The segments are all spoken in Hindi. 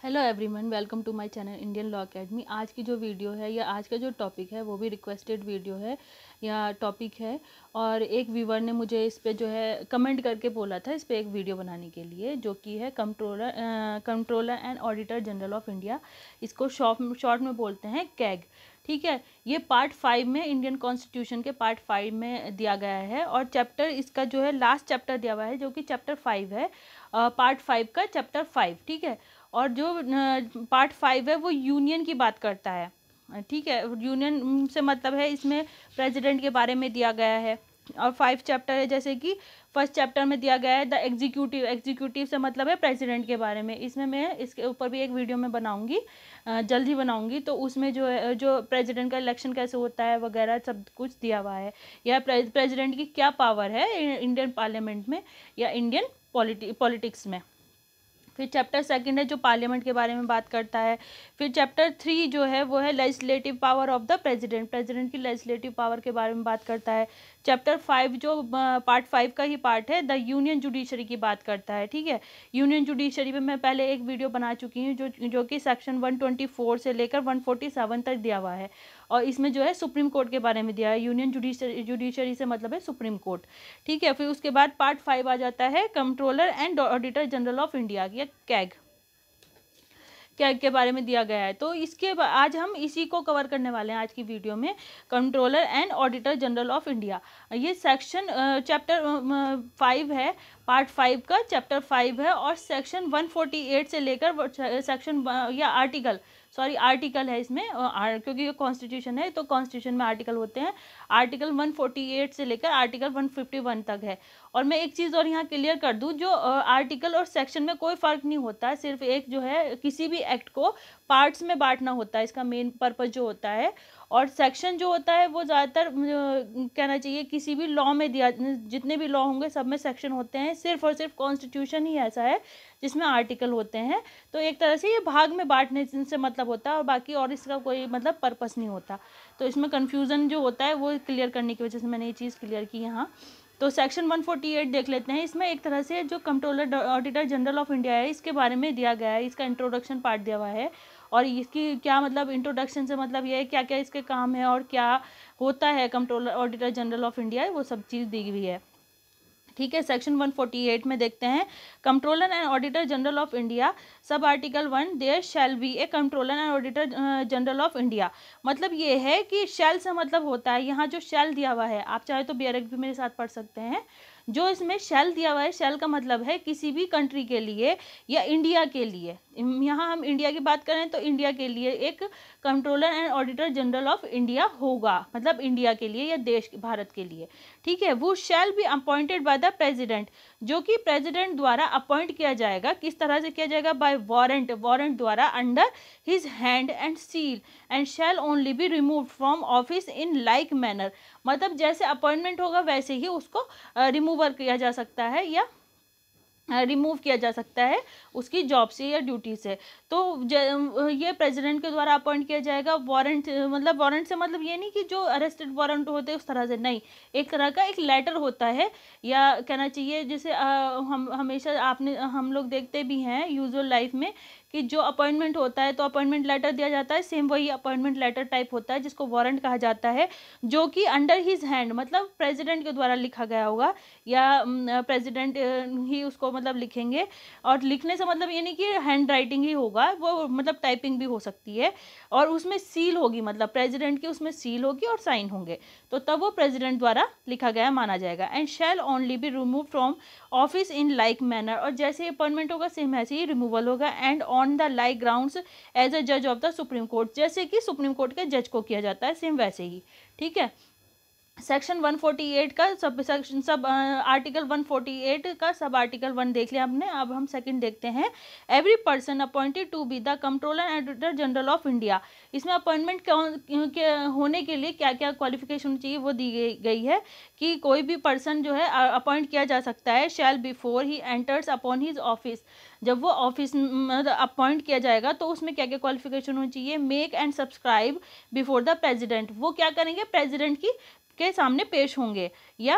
Hello everyone, welcome to my channel Indian law academy. आज की जो वीडियो है या आज का जो टॉपिक है वो भी रिक्वेस्टेड वीडियो है या टॉपिक है। और एक व्यूवर ने मुझे इस पे जो है कमेंट करके बोला था इस पे एक वीडियो बनाने के लिए, जो कि है controller and auditor general of India. इसको शॉर्ट में बोलते हैं कैग। ठीक है, ये पार्ट 5 में इंडियन कॉन्स्टिट्यूशन के पार्ट 5 में दिया गया है और चैप्टर इसका जो है लास्ट चैप्टर दिया हुआ है जो कि चैप्टर 5 है, पार्ट 5 का चैप्टर 5। ठीक है, और जो पार्ट 5 है वो यूनियन की बात करता है। ठीक है, यूनियन से मतलब है इसमें प्रेसिडेंट के बारे में दिया गया है। और 5 चैप्टर है, जैसे कि फर्स्ट चैप्टर में दिया गया है द एग्जीक्यूटिव। एग्जीक्यूटिव से मतलब है प्रेसिडेंट के बारे में। इसमें मैं इसके ऊपर भी एक वीडियो में बनाऊंगी, जल्द ही बनाऊंगी। तो उसमें जो है जो प्रेसिडेंट का इलेक्शन कैसे होता है वगैरह सब कुछ दिया हुआ है, या प्रेसिडेंट की क्या पावर है इंडियन पार्लियामेंट में या इंडियन पॉलिटिक्स में। फिर चैप्टर 2 है जो पार्लियामेंट के बारे में बात करता है। फिर चैप्टर 3 जो है वो है legislative power of the president. President की लेजिस्लेटिव पावर के बारे में बात करता है। चैप्टर 5 जो पार्ट 5 का ही पार्ट है द यूनियन जुडिशरी की बात करता है। ठीक है, यूनियन जुडिशरी पे मैं पहले एक वीडियो बना चुकी हूँ जो कि सेक्शन 124 से लेकर 147 तक दिया हुआ है। और इसमें जो है सुप्रीम कोर्ट के बारे में दिया है। यूनियन जुडिशरी से मतलब है सुप्रीम कोर्ट। ठीक है, फिर उसके बाद पार्ट 5 आ जाता है controller and auditor general of India या कैग के बारे में दिया गया है। तो इसके आज हम इसी को कवर करने वाले हैं आज की वीडियो में, controller and auditor general of India. ये सेक्शन चैप्टर 5 है, पार्ट 5 का चैप्टर 5 है। और सेक्शन 148 से लेकर सेक्शन या आर्टिकल है इसमें, क्योंकि ये कॉन्स्टिट्यूशन है तो कॉन्स्टिट्यूशन में आर्टिकल होते हैं। आर्टिकल 148 से लेकर आर्टिकल 151 तक है। और मैं एक चीज़ और यहाँ क्लियर कर दूँ, जो आर्टिकल और सेक्शन में कोई फ़र्क नहीं होता है। सिर्फ एक जो है किसी भी एक्ट को पार्ट्स में बांटना होता है, इसका मेन पर्पज़ जो होता है। और सेक्शन जो होता है वो ज़्यादातर कहना चाहिए किसी भी लॉ में दिया, जितने भी लॉ होंगे सब में सेक्शन होते हैं। सिर्फ और सिर्फ कॉन्स्टिट्यूशन ही ऐसा है जिसमें आर्टिकल होते हैं। तो एक तरह से ये भाग में बांटने से मतलब होता है, और बाकी और इसका कोई मतलब पर्पस नहीं होता। तो इसमें कन्फ्यूज़न जो होता है वो क्लियर करने की वजह से मैंने ये चीज़ क्लियर की यहाँ। तो सेक्शन 148 देख लेते हैं। इसमें एक तरह से जो controller auditor general of India है इसके बारे में दिया गया है। इसका इंट्रोडक्शन पार्ट दिया हुआ है, और इसकी क्या मतलब, इंट्रोडक्शन से मतलब ये है क्या क्या इसके काम है और क्या होता है controller auditor general of India, वो सब चीज़ दी हुई है। ठीक है, सेक्शन 148 में देखते हैं controller and auditor general of India. सब article 1 there shall be a controller and auditor general of India. मतलब ये है कि शैल से मतलब होता है, यहाँ जो शैल दिया हुआ है, आप चाहे तो बेयरक भी मेरे साथ पढ़ सकते हैं। जो इसमें शैल दिया हुआ है, शैल का मतलब है किसी भी कंट्री के लिए या इंडिया के लिए। यहाँ हम इंडिया की बात करें तो इंडिया के लिए एक controller and auditor general of India होगा, मतलब इंडिया के लिए या देश भारत के लिए। ठीक है, वो shall be appointed by the president, जो कि प्रेसिडेंट द्वारा अपॉइंट किया जाएगा। किस तरह से किया जाएगा? बाय वारंट, वारंट द्वारा, under his hand and seal, and shall only be remove from office in like manner. मतलब जैसे अपॉइंटमेंट होगा वैसे ही उसको रिमूवर किया जा सकता है या रिमूव किया जा सकता है उसकी जॉब से या ड्यूटी से। तो ये प्रेसिडेंट के द्वारा अपॉइंट किया जाएगा। वारंट मतलब, वारंट से मतलब ये नहीं कि जो अरेस्टेड वारंट होते हैं उस तरह से नहीं, एक तरह का एक लेटर होता है, या कहना चाहिए जैसे हम हमेशा हम लोग देखते भी हैं यूजुअल लाइफ में कि जो अपॉइंटमेंट होता है तो अपॉइंटमेंट लेटर दिया जाता है, सेम वही अपॉइंटमेंट लेटर टाइप होता है जिसको वारंट कहा जाता है, जो कि अंडर हिज हैंड मतलब प्रेसिडेंट के द्वारा लिखा गया होगा, या प्रेसिडेंट ही उसको मतलब लिखेंगे। और लिखने से मतलब ये नहीं कि हैंड राइटिंग ही होगा, वो मतलब टाइपिंग भी हो सकती है। और उसमें सील होगी, मतलब प्रेसिडेंट की उसमें सील होगी और साइन होंगे, तो तब वो प्रेसिडेंट द्वारा लिखा गया माना जाएगा। And shall only be remove from office in like manner, और जैसे ही अपॉइंटमेंट होगा सेम ऐसे ही रिमूवल होगा। And on the like grounds as a जज ऑफ द सुप्रीम कोर्ट, जैसे कि सुप्रीम कोर्ट के जज को किया जाता है सेम वैसे ही। ठीक है, सेक्शन 148 का आर्टिकल 148 का सब आर्टिकल 1 देख लिया हमने। अब हम सेकंड देखते हैं। Every person appointed to be the controller and auditor general of India. इसमें अपॉइंटमेंट होने के लिए क्या क्या क्वालिफिकेशन चाहिए वो दी गई है कि कोई भी पर्सन जो है अपॉइंट किया जा सकता है shall before he enters upon his office. जब वो ऑफिस अपॉइंट किया जाएगा तो उसमें क्या क्या क्वालिफिकेशन होनी चाहिए? Make and subscribe before the president. वो क्या करेंगे? प्रेसिडेंट के सामने पेश होंगे या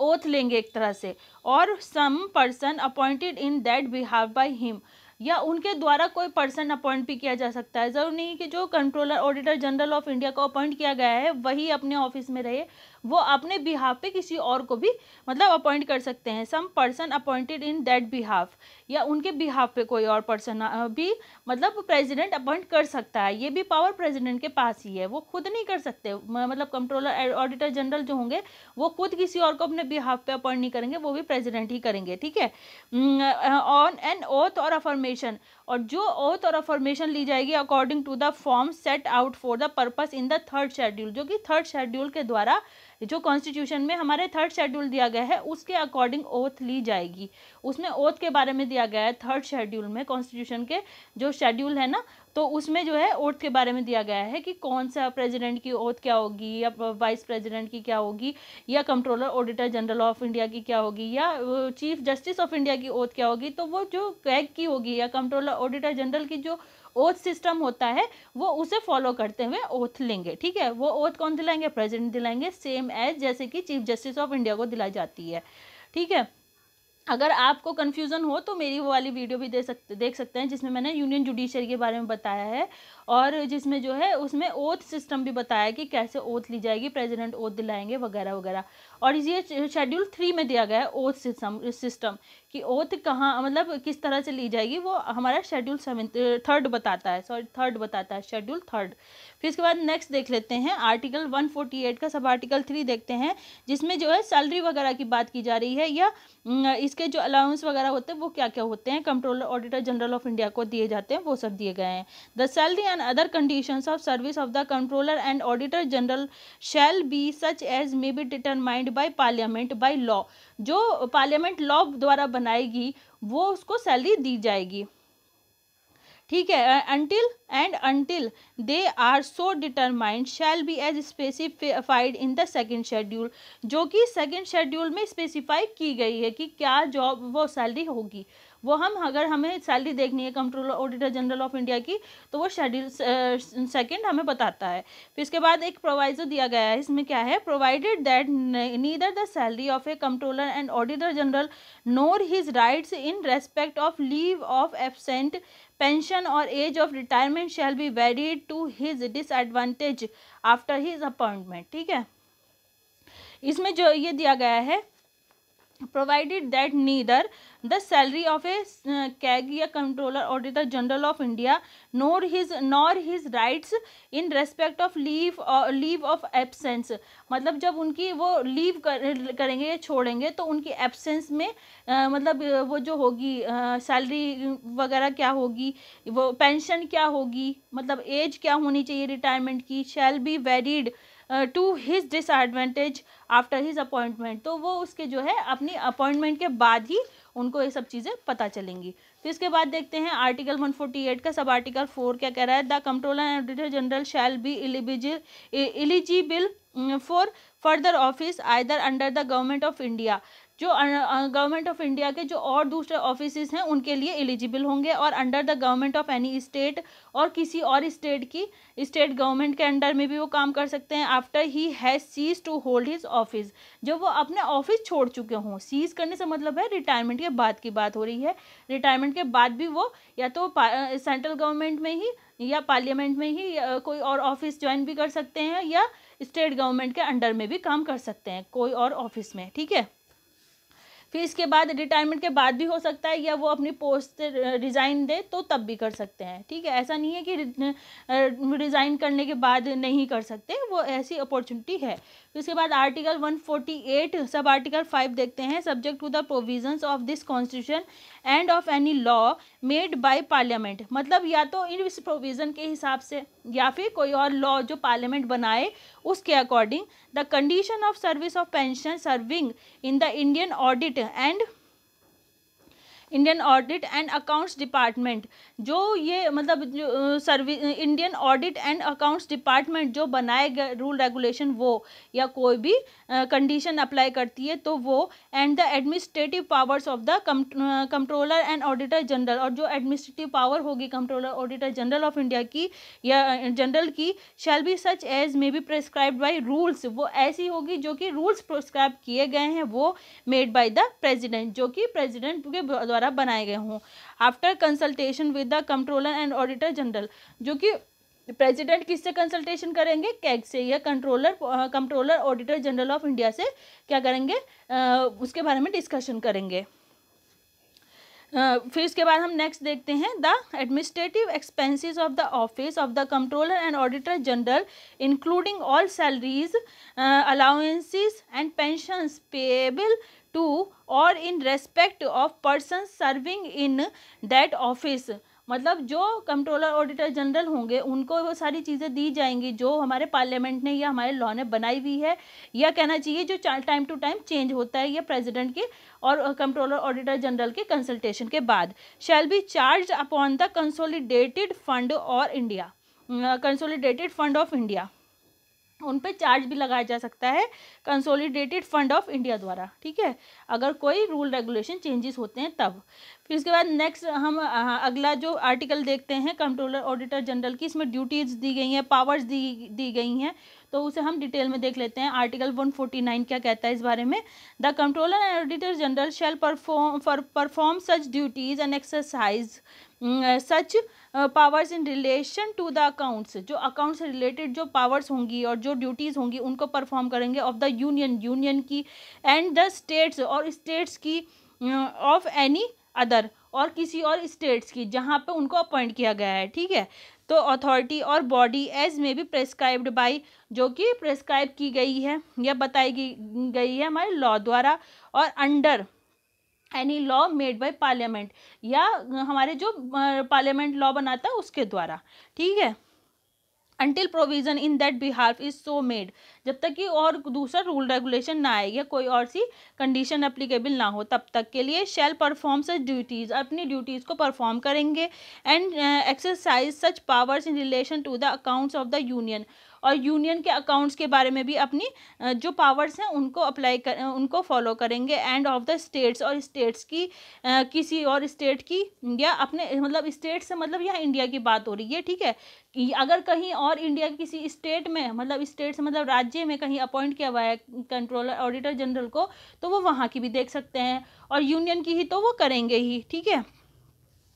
ओथ लेंगे एक तरह से। और some person appointed in that behalf by him, या उनके द्वारा कोई पर्सन अपॉइंट भी किया जा सकता है। ज़रूरी नहीं कि जो controller auditor general of India को अपॉइंट किया गया है वही अपने ऑफिस में रहे, वो अपने बिहाफ पे किसी और को भी मतलब अपॉइंट कर सकते हैं। Some person appointed in that behalf, या उनके बिहाफ पे कोई और पर्सन भी मतलब प्रेसिडेंट अपॉइंट कर सकता है। ये भी पावर प्रेसिडेंट के पास ही है, वो खुद नहीं कर सकते। मतलब कंट्रोलर ऑडिटर जनरल जो होंगे वो खुद किसी और को अपने बिहाफ पे अपॉइंट नहीं करेंगे, वो भी प्रेसिडेंट ही करेंगे, ठीक है। ऑन एन ओथ और अफर्मेशन, और जो ओथ और अफर्मेशन ली जाएगी according to the form set out for the purpose in the third schedule, जो कि थर्ड शेड्यूल के द्वारा जो कॉन्स्टिट्यूशन में हमारे थर्ड शेड्यूल दिया गया है उसके अकॉर्डिंग ओथ ली जाएगी। उसमें ओथ के बारे में दिया गया है थर्ड शेड्यूल में, कॉन्स्टिट्यूशन के जो शेड्यूल है ना, तो उसमें जो है ओथ के बारे में दिया गया है कि कौन सा प्रेसिडेंट की ओथ क्या होगी, या वाइस प्रेसिडेंट की क्या होगी, या controller auditor general of India की क्या होगी, या चीफ जस्टिस ऑफ इंडिया की ओथ क्या होगी। तो वो जो कैग की होगी या कंट्रोलर ऑडिटर जनरल की जो ओथ सिस्टम होता है वो उसे फॉलो करते हुए ओथ लेंगे, ठीक है। वो ओथ कौन दिलाएंगे? प्रेसिडेंट दिलाएंगे, सेम एज जैसे कि चीफ जस्टिस ऑफ इंडिया को दिलाई जाती है, ठीक है। अगर आपको कन्फ्यूज़न हो तो मेरी वो वाली वीडियो भी देख सकते हैं जिसमें मैंने यूनियन जुडिशरी के बारे में बताया है, और जिसमें जो है उसमें ओथ सिस्टम भी बताया है कि कैसे ओथ ली जाएगी, प्रेसिडेंट ओथ दिलाएंगे वगैरह वगैरह। और ये शेड्यूल 3 में दिया गया है ओथ सिस्टम कि ओथ कहाँ मतलब किस तरह से ली जाएगी, वो हमारा शेड्यूल थर्ड बताता है, शेड्यूल थर्ड। फिर इसके बाद नेक्स्ट देख लेते हैं आर्टिकल 148 का सब आर्टिकल 3 देखते हैं, जिसमें जो है सैलरी वगैरह की बात की जा रही है, या इसके जो अलाउंस वगैरह होते हैं वो क्या क्या होते हैं, controller auditor general of India को दिए जाते हैं, वो सब दिए गए हैं। The salary and other conditions of service of the controller and auditor general shall be such as may be determined by Parliament by law, जो पार्लियामेंट लॉ द्वारा बनाएगी वो उसको सैलरी दी जाएगी, ठीक है। until they are so determined shall be as specified in the second schedule, जो कि सेकंड शेड्यूल में स्पेसिफाई की गई है कि क्या जॉब वो सैलरी होगी। वो अगर हमें सैलरी देखनी है controller auditor general of India की, तो वो शेड्यूल सेकंड हमें बताता है। फिर इसके बाद एक प्रोवाइजो दिया गया है, इसमें क्या है, provided that neither the salary of a controller and auditor general nor his rights in respect of leave of absent, pension और age of retirement shall be varied to his disadvantage after his appointment, ठीक है। इसमें जो ये दिया गया है, provided that neither the salary of a CAG या controller auditor general of India nor his rights in respect of leave of absence, मतलब जब उनकी वो लीव करेंगे या छोड़ेंगे तो उनकी एब्सेंस में मतलब वो जो होगी सैलरी वगैरह क्या होगी, वो पेंशन क्या होगी, मतलब एज क्या होनी चाहिए रिटायरमेंट की, shall be varied to his disadvantage after his appointment, तो वो उसके जो है अपनी अपॉइंटमेंट के बाद ही उनको ये सब चीज़ें पता चलेंगी। फिर इसके बाद देखते हैं आर्टिकल 148 का सब आर्टिकल 4 क्या कह रहा है, the controller and auditor general shall be eligible for further office either under the government of India, जो गवर्नमेंट ऑफ इंडिया के जो और दूसरे ऑफिसेज हैं उनके लिए एलिजिबल होंगे, और under the government of any state, और किसी और स्टेट गवर्नमेंट के अंडर में भी वो काम कर सकते हैं after he has cease to hold his office, जब वो अपने ऑफिस छोड़ चुके हों। सीज करने से मतलब है रिटायरमेंट के बाद की बात हो रही है, रिटायरमेंट के बाद भी वो या तो सेंट्रल गवर्नमेंट में ही या पार्लियामेंट में ही कोई और ऑफिस ज्वाइन भी कर सकते हैं, या स्टेट गवर्नमेंट के अंडर में भी काम कर सकते हैं कोई और ऑफिस में, ठीक है। फिर इसके बाद रिटायरमेंट के बाद भी हो सकता है, या वो अपनी पोस्ट से रिज़ाइन दे तो तब भी कर सकते हैं, ठीक है। ऐसा नहीं है कि रिज़ाइन करने के बाद नहीं कर सकते, वो ऐसी अपॉर्चुनिटी है। फिर इसके बाद आर्टिकल 148 सब आर्टिकल 5 देखते हैं, subject to the provisions of this constitution and of any law made by Parliament, मतलब या तो इस प्रोविज़न के हिसाब से या फिर कोई और लॉ जो पार्लियामेंट बनाए उसके according, the condition of service of pension serving in the Indian audit and accounts department, जो ये मतलब जो Indian audit and accounts department जो बनाए गए रूल रेगुलेशन वो या कोई भी कंडीशन अप्लाई करती है तो वो, and the administrative powers of the controller and auditor general, और जो एडमिनिस्ट्रेटिव पावर होगी controller auditor general of India की या जनरल की, shall be such as may be prescribed by rules, वो ऐसी होगी जो कि रूल्स प्रिस्क्राइब किए गए हैं, वो मेड बाय द प्रेसिडेंट, जो कि प्रेसिडेंट के द्वारा द्वारा बनाए गए हों after consultation with the controller and auditor general, जो कि प्रेसिडेंट किससे कंसल्टेशन करेंगे, कैग से, या controller auditor general of India से क्या करेंगे, उसके बारे में डिस्कशन करेंगे। फिर इसके बाद हम नेक्स्ट देखते हैं the administrative expenses of the office of the controller and auditor general including all salaries allowances and pensions payable to or in respect of person serving in that office. मतलब जो कंट्रोलर ऑडिटर जनरल होंगे उनको वो सारी चीज़ें दी जाएंगी जो हमारे पार्लियामेंट ने या हमारे लॉ ने बनाई हुई है, या कहना चाहिए जो टाइम टू टाइम चेंज होता है, ये प्रेसिडेंट के और कंट्रोलर ऑडिटर जनरल के कंसल्टेशन के बाद। Shall be charge upon the consolidated fund और India, consolidated fund of India, उन पे चार्ज भी लगाया जा सकता है कंसोलिडेटेड फंड ऑफ इंडिया द्वारा, ठीक है, अगर कोई रूल रेगुलेशन चेंजेस होते हैं तब। फिर इसके बाद नेक्स्ट हम अगला जो आर्टिकल देखते हैं कंट्रोलर ऑडिटर जनरल की, इसमें ड्यूटीज़ दी गई हैं, पावर्स दी गई हैं, तो उसे हम डिटेल में देख लेते हैं। आर्टिकल 149 क्या कहता है इस बारे में, the controller and auditor general shall perform such duties and exercise such powers in relation to the accounts, जो अकाउंट से रिलेटेड जो पावर्स होंगी और जो ड्यूटीज़ होंगी उनको परफॉर्म करेंगे ऑफ द यूनियन की, एंड द स्टेट्स और स्टेट्स की, ऑफ एनी अदर और किसी और स्टेट्स की जहाँ पे उनको अपॉइंट किया गया है, ठीक है। तो अथॉरिटी और बॉडी एज में भी प्रेस्क्राइब्ड बाई, जो कि प्रेस्क्राइब की गई है या बताई गई है हमारे लॉ द्वारा, और under any law made by parliament, या हमारे जो पार्लियामेंट लॉ बनाता है उसके द्वारा, ठीक है। until provision in that behalf is so made, जब तक कि और दूसरा रूल रेगुलेशन ना आए या कोई और सी कंडीशन एप्लीकेबल ना हो तब तक के लिए शैल परफॉर्म सच ड्यूटीज़, अपनी ड्यूटीज़ को परफॉर्म करेंगे, and exercise such powers in relation to the accounts of the union, और यूनियन के अकाउंट्स के बारे में भी अपनी जो पावर्स हैं उनको फॉलो करेंगे, एंड ऑफ द स्टेट्स, और स्टेट्स की किसी और स्टेट की, या अपने मतलब स्टेट से मतलब यहाँ इंडिया की बात हो रही है, ठीक है। अगर कहीं और इंडिया के किसी स्टेट में, मतलब स्टेट से मतलब राज्य में कहीं अपॉइंट किया हुआ है कंट्रोलर ऑडिटर जनरल को, तो वो वहाँ की भी देख सकते हैं, और यूनियन की ही तो वो करेंगे ही, ठीक है।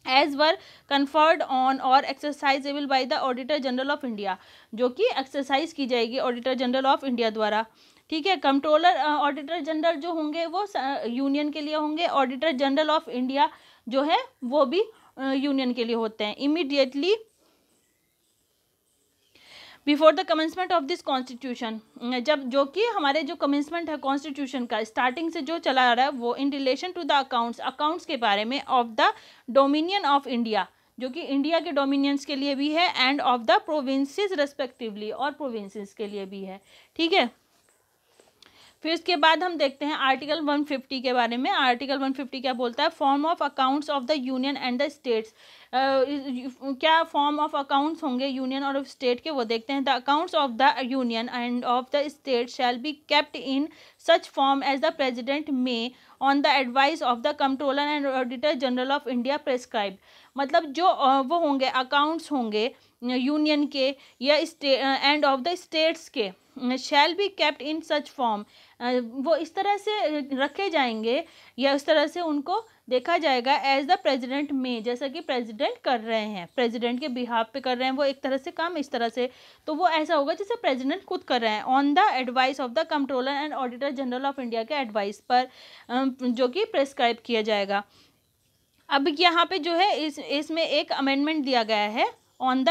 एज वर कन्फर्ड ऑन और exercisable by the auditor general of India, जो कि एक्सरसाइज की जाएगी ऑडिटर जनरल ऑफ इंडिया द्वारा, ठीक है। कंट्रोलर ऑडिटर जनरल जो होंगे वो यूनियन के लिए होंगे, ऑडिटर जनरल ऑफ इंडिया जो है वो भी यूनियन के लिए होते हैं। Immediately before the commencement of this constitution, जब जो कि हमारे जो कमेंसमेंट है कॉन्स्टिट्यूशन का स्टार्टिंग से जो चला आ रहा है वो in relation to the accounts के बारे में, of the dominion of India, जो कि इंडिया के डोमिनियंस के लिए भी है, and of the provinces respectively, और प्रोविंसेस के लिए भी है, ठीक है। फिर इसके बाद हम देखते हैं आर्टिकल 150 के बारे में। आर्टिकल 150 क्या बोलता है, form of accounts of the union and the states, क्या फॉर्म ऑफ अकाउंट्स होंगे यूनियन और स्टेट के, वो देखते हैं। The accounts of the union and of the state shall be kept in such form as the president may on the advice of the controller and auditor general of India prescribe, मतलब जो वो होंगे अकाउंट्स होंगे यूनियन के या एंड ऑफ द स्टेट्स के, शैल be kept in such form, वो इस तरह से रखे जाएंगे या इस तरह से उनको देखा जाएगा एज द प्रेसिडेंट में, जैसा कि प्रेसिडेंट कर रहे हैं, प्रेसिडेंट के बिहाफ पे कर रहे हैं वो एक तरह से काम इस तरह से, तो वो ऐसा होगा जैसे प्रेसिडेंट खुद कर रहे हैं, on the advice of the controller and auditor general of India के एडवाइस पर, जो कि प्रेस्क्राइब किया जाएगा। अब यहाँ पे जो है इसमें एक अमेंडमेंट दिया गया है, ऑन द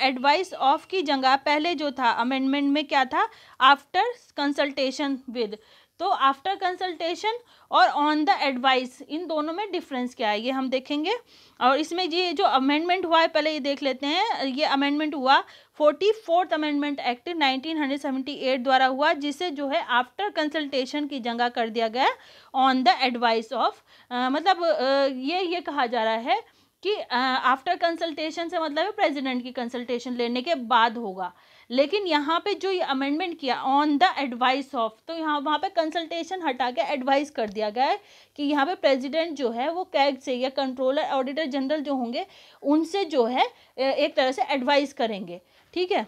एडवाइस ऑफ की जगह पहले जो था अमेंडमेंट में क्या था, आफ्टर कंसल्टेशन विद, तो आफ्टर कंसल्टेशन और ऑन द एडवाइस, इन दोनों में डिफरेंस क्या है ये हम देखेंगे। और इसमें ये जो अमेंडमेंट हुआ है पहले ये देख लेते हैं। ये अमेंडमेंट हुआ 44th अमेंडमेंट एक्ट 1978 द्वारा हुआ, जिसे जो है आफ्टर कंसल्टेशन की जगह कर दिया गया ऑन द एडवाइस ऑफ, मतलब ये कहा जा रहा है कि आफ्टर कंसल्टेशन से मतलब है प्रेसिडेंट की कंसल्टेशन लेने के बाद होगा, लेकिन यहाँ पे जो ये अमेंडमेंट किया ऑन द एडवाइस ऑफ, तो यहाँ वहाँ पे कंसल्टेशन हटा के एडवाइस कर दिया गया है कि यहाँ पे प्रेसिडेंट जो है वो कैग से या कंट्रोलर ऑडिटर जनरल जो होंगे उनसे जो है एक तरह से एडवाइस करेंगे, ठीक है।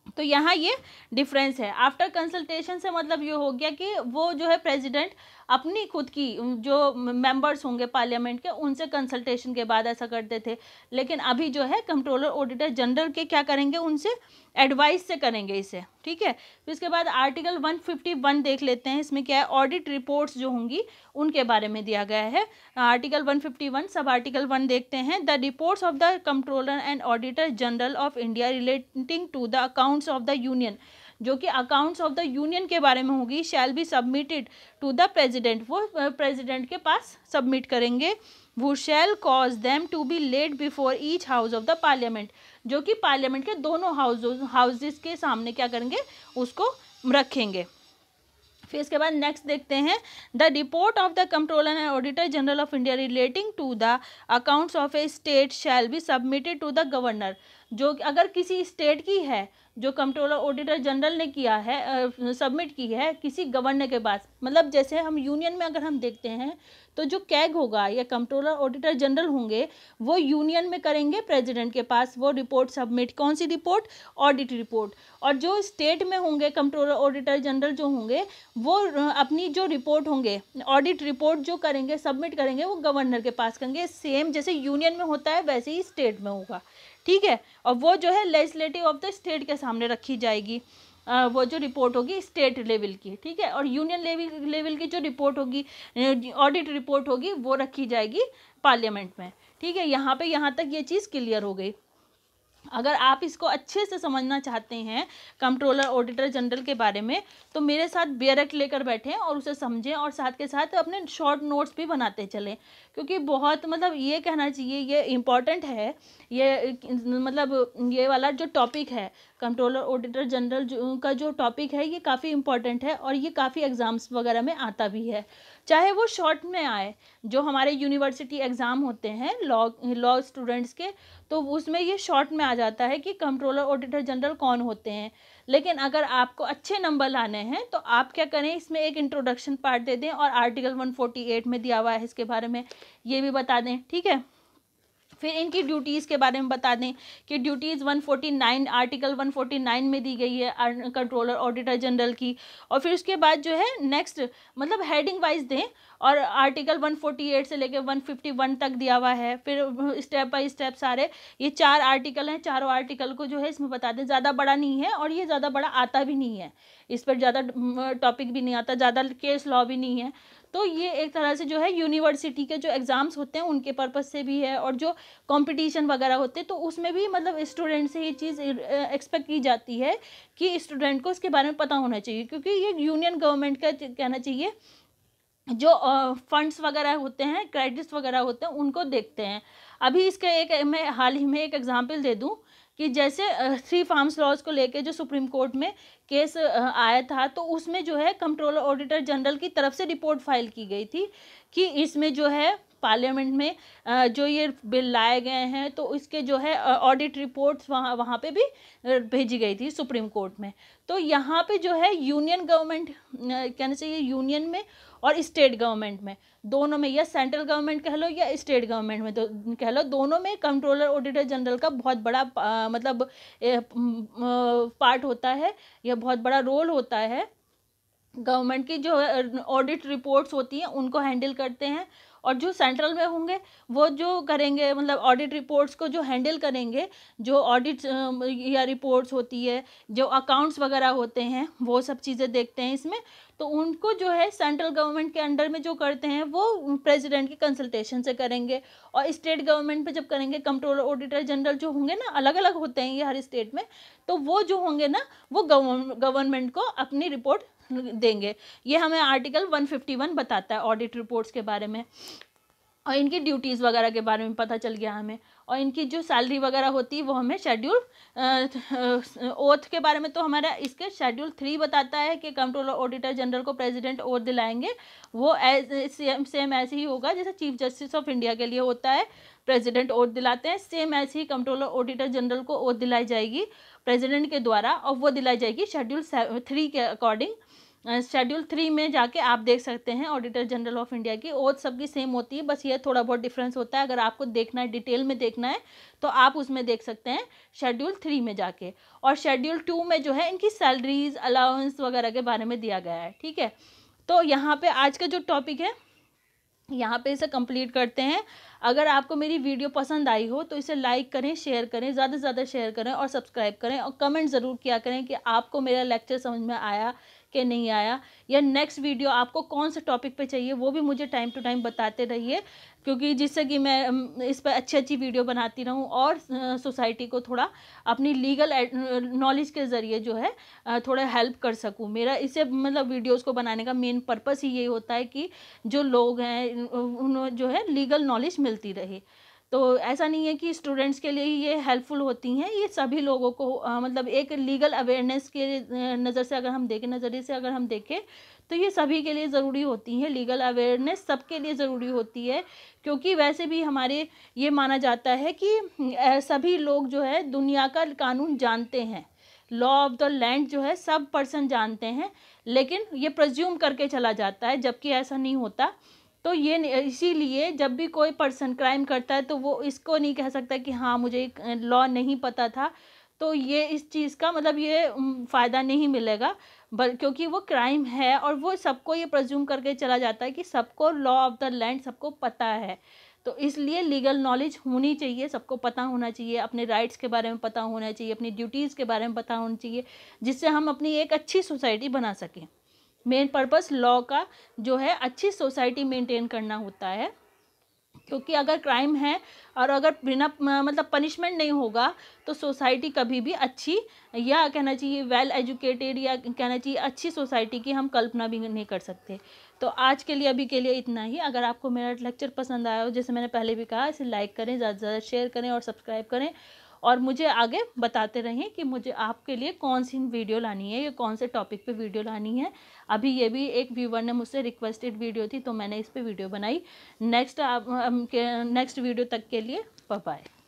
तो यहाँ ये डिफरेंस है। आफ्टर कंसल्टेशन से मतलब ये हो गया कि वो जो है प्रेसिडेंट अपनी खुद की जो मेंबर्स होंगे पार्लियामेंट के उनसे कंसल्टेशन के बाद ऐसा करते थे। लेकिन अभी जो है कंट्रोलर ऑडिटर जनरल के क्या करेंगे, उनसे एडवाइस से करेंगे इसे, ठीक है। फिर इसके बाद आर्टिकल 151 देख लेते हैं, इसमें क्या है, ऑडिट रिपोर्ट्स जो होंगी उनके बारे में दिया गया है। आर्टिकल 151 सब आर्टिकल 1 देखते हैं। The reports of the controller and auditor general of India relating to the accounts of the union, जो कि अकाउंट्स ऑफ द यूनियन के बारे में होगी, shall be submitted to the president, वो प्रेजिडेंट के पास सबमिट करेंगे। वो shall cause them to be laid before each house of the parliament, जो कि पार्लियामेंट के दोनों हाउसेस के सामने क्या करेंगे, उसको रखेंगे। फिर इसके बाद नेक्स्ट देखते हैं, the report of the controller and auditor general of India relating to the accounts of a state shall be submitted to the governor, जो अगर किसी स्टेट की है, जो कंट्रोलर ऑडिटर जनरल ने किया है, सबमिट की है किसी गवर्नर के पास, मतलब जैसे हम यूनियन में अगर हम देखते हैं तो जो कैग होगा या कंट्रोलर ऑडिटर जनरल होंगे वो यूनियन में करेंगे प्रेसिडेंट के पास वो रिपोर्ट सबमिट, कौन सी रिपोर्ट, ऑडिट रिपोर्ट। और जो स्टेट में होंगे कंट्रोलर ऑडिटर जनरल जो होंगे वो अपनी जो रिपोर्ट होंगे, ऑडिट रिपोर्ट जो करेंगे सबमिट करेंगे वो गवर्नर के पास करेंगे। सेम जैसे यूनियन में होता है वैसे ही स्टेट में होगा, ठीक है। और वो जो है लेजिस्लेटिव ऑफ द स्टेट के सामने रखी जाएगी, वो जो रिपोर्ट होगी स्टेट लेवल की, ठीक है। और यूनियन लेवल की जो रिपोर्ट होगी, ऑडिट रिपोर्ट होगी, वो रखी जाएगी पार्लियामेंट में, ठीक है। यहाँ तक ये चीज़ क्लियर हो गई। अगर आप इसको अच्छे से समझना चाहते हैं कंट्रोलर ऑडिटर जनरल के बारे में तो मेरे साथ बेयरक लेकर बैठें और उसे समझें और साथ के साथ अपने शॉर्ट नोट्स भी बनाते चलें, क्योंकि बहुत मतलब ये कहना चाहिए ये इम्पॉर्टेंट है। ये मतलब ये वाला जो टॉपिक है कंट्रोलर ऑडिटर जनरल का जो टॉपिक है ये काफ़ी इम्पॉर्टेंट है और ये काफ़ी एग्ज़ाम्स वगैरह में आता भी है, चाहे वो शॉर्ट में आए। जो हमारे यूनिवर्सिटी एग्ज़ाम होते हैं लॉ स्टूडेंट्स के, तो उसमें ये शॉर्ट में आ जाता है कि कंट्रोलर ऑडिटर जनरल कौन होते हैं। लेकिन अगर आपको अच्छे नंबर लाने हैं तो आप क्या करें, इसमें एक इंट्रोडक्शन पार्ट दे दें और आर्टिकल 148 में दिया हुआ है इसके बारे में ये भी बता दें, ठीक है। फिर इनकी ड्यूटीज़ के बारे में बता दें कि ड्यूटीज़ 149 आर्टिकल 149 में दी गई है कंट्रोलर ऑडिटर जनरल की। और फिर उसके बाद जो है नेक्स्ट मतलब हेडिंग वाइज दें और आर्टिकल 148 से लेकर 151 तक दिया हुआ है। फिर स्टेप बाय स्टेप सारे ये 4 आर्टिकल हैं, चारों आर्टिकल को जो है इसमें बता दें। ज़्यादा बड़ा नहीं है और ये ज़्यादा बड़ा आता भी नहीं है, इस पर ज़्यादा टॉपिक भी नहीं आता, ज़्यादा केस लॉ भी नहीं है। तो ये एक तरह से जो है यूनिवर्सिटी के जो एग्ज़ाम्स होते हैं उनके पर्पज़ से भी है और जो कंपटीशन वगैरह होते हैं तो उसमें भी मतलब स्टूडेंट से ये चीज़ एक्सपेक्ट की जाती है कि स्टूडेंट को इसके बारे में पता होना चाहिए, क्योंकि ये यूनियन गवर्नमेंट का कहना चाहिए जो फंड्स वगैरह होते हैं, क्रेडिट्स वगैरह होते हैं, उनको देखते हैं। अभी इसका एक मैं हाल ही में एक एग्जांपल दे दूं कि जैसे 3 फार्म्स लॉज को लेके जो सुप्रीम कोर्ट में केस आया था, तो उसमें जो है कंट्रोलर ऑडिटर जनरल की तरफ से रिपोर्ट फाइल की गई थी कि इसमें जो है पार्लियामेंट में जो ये बिल लाए गए हैं तो इसके जो है ऑडिट रिपोर्ट्स वहाँ पे भी भेजी गई थी सुप्रीम कोर्ट में। तो यहाँ पे जो है यूनियन गवर्नमेंट कहना चाहिए, यूनियन में और स्टेट गवर्नमेंट में, दोनों में, या सेंट्रल गवर्नमेंट कह लो या स्टेट गवर्नमेंट में तो कह लो, दोनों में कंट्रोलर ऑडिटर जनरल का बहुत बड़ा मतलब पार्ट होता है या बहुत बड़ा रोल होता है। गवर्नमेंट की जो ऑडिट रिपोर्ट्स होती हैं उनको हैंडल करते हैं और जो सेंट्रल में होंगे वो जो करेंगे मतलब ऑडिट रिपोर्ट्स को जो हैंडल करेंगे, जो ऑडिट या रिपोर्ट्स होती है, जो अकाउंट्स वगैरह होते हैं वो सब चीज़ें देखते हैं इसमें। तो उनको जो है सेंट्रल गवर्नमेंट के अंडर में जो करते हैं वो प्रेसिडेंट की कंसल्टेशन से करेंगे। और स्टेट गवर्नमेंट पे जब करेंगे कंट्रोलर ऑडिटर जनरल जो होंगे ना, अलग अलग होते हैं ये हर स्टेट में, तो वो जो होंगे ना वो गवर्नमेंट को अपनी रिपोर्ट देंगे। ये हमें आर्टिकल 151 बताता है ऑडिट रिपोर्ट्स के बारे में। और इनकी ड्यूटीज़ वगैरह के बारे में पता चल गया हमें। और इनकी जो सैलरी वगैरह होती है वो हमें शेड्यूल ओथ के बारे में तो हमारा इसके शेड्यूल 3 बताता है कि कंट्रोलर ऑडिटर जनरल को प्रेसिडेंट ओथ दिलाएंगे। वो सेम ऐसे ही होगा जैसे चीफ जस्टिस ऑफ इंडिया के लिए होता है, प्रेसिडेंट ओथ दिलाते हैं, सेम ऐसे ही कंट्रोलर ऑडिटर जनरल को ओथ दिलाई जाएगी प्रेसिडेंट के द्वारा। और वो दिलाई जाएगी शेड्यूल 3 के अकॉर्डिंग। शेड्यूल 3 में जाके आप देख सकते हैं ऑडिटर जनरल ऑफ इंडिया की ओथ सबकी सेम होती है, बस ये थोड़ा बहुत डिफरेंस होता है। अगर आपको देखना है, डिटेल में देखना है तो आप उसमें देख सकते हैं शेड्यूल 3 में जाके। और शेड्यूल 2 में जो है इनकी सैलरीज, अलाउंस वगैरह के बारे में दिया गया है, ठीक है। तो यहाँ पे आज का जो टॉपिक है यहाँ पे इसे कंप्लीट करते हैं। अगर आपको मेरी वीडियो पसंद आई हो तो इसे लाइक करें, शेयर करें, ज़्यादा से ज़्यादा शेयर करें और सब्सक्राइब करें, और कमेंट ज़रूर किया करें कि आपको मेरा लेक्चर समझ में आया कि नहीं आया, या नेक्स्ट वीडियो आपको कौन से टॉपिक पे चाहिए वो भी मुझे टाइम टू टाइम बताते रहिए, क्योंकि जिससे कि मैं इस पर अच्छी अच्छी वीडियो बनाती रहूं और सोसाइटी को थोड़ा अपनी लीगल नॉलेज के ज़रिए जो है थोड़ा हेल्प कर सकूं। मेरा इसे मतलब वीडियोस को बनाने का मेन पर्पस ही यही होता है कि जो लोग हैं उन्हें जो है लीगल नॉलेज मिलती रहे। तो ऐसा नहीं है कि स्टूडेंट्स के लिए ही ये हेल्पफुल होती हैं, ये सभी लोगों को मतलब एक लीगल अवेयरनेस के नज़र से अगर हम देखें, नज़रिए से अगर हम देखें तो ये सभी के लिए ज़रूरी होती है। लीगल अवेयरनेस सबके लिए ज़रूरी होती है, क्योंकि वैसे भी हमारे ये माना जाता है कि सभी लोग जो है दुनिया का कानून जानते हैं, लॉ ऑफ द लैंड जो है सब पर्सन जानते हैं, लेकिन ये प्रज्यूम करके चला जाता है, जबकि ऐसा नहीं होता। तो ये इसीलिए जब भी कोई पर्सन क्राइम करता है तो वो इसको नहीं कह सकता कि हाँ मुझे लॉ नहीं पता था, तो ये इस चीज़ का मतलब ये फ़ायदा नहीं मिलेगा, क्योंकि वो क्राइम है और वो सबको ये प्रज्यूम करके चला जाता है कि सबको लॉ ऑफ द लैंड सबको पता है। तो इसलिए लीगल नॉलेज होनी चाहिए, सबको पता होना चाहिए, अपने राइट्स के बारे में पता होना चाहिए, अपनी ड्यूटीज़ के बारे में पता होना चाहिए, जिससे हम अपनी एक अच्छी सोसाइटी बना सकें। मेन पर्पस लॉ का जो है अच्छी सोसाइटी मेंटेन करना होता है, क्योंकि अगर क्राइम है और अगर बिना मतलब पनिशमेंट नहीं होगा तो सोसाइटी कभी भी अच्छी, या कहना चाहिए वेल एजुकेटेड, या कहना चाहिए अच्छी सोसाइटी की हम कल्पना भी नहीं कर सकते। तो आज के लिए अभी के लिए इतना ही। अगर आपको मेरा लेक्चर पसंद आया हो, जैसे मैंने पहले भी कहा, इसे लाइक करें, ज़्यादा से ज़्यादा शेयर करें और सब्सक्राइब करें, और मुझे आगे बताते रहें कि मुझे आपके लिए कौन सी वीडियो लानी है या कौन से टॉपिक पे वीडियो लानी है। अभी ये भी एक व्यूवर ने मुझसे रिक्वेस्टेड वीडियो थी तो मैंने इस पे वीडियो बनाई। नेक्स्ट वीडियो तक के लिए बाय बाय।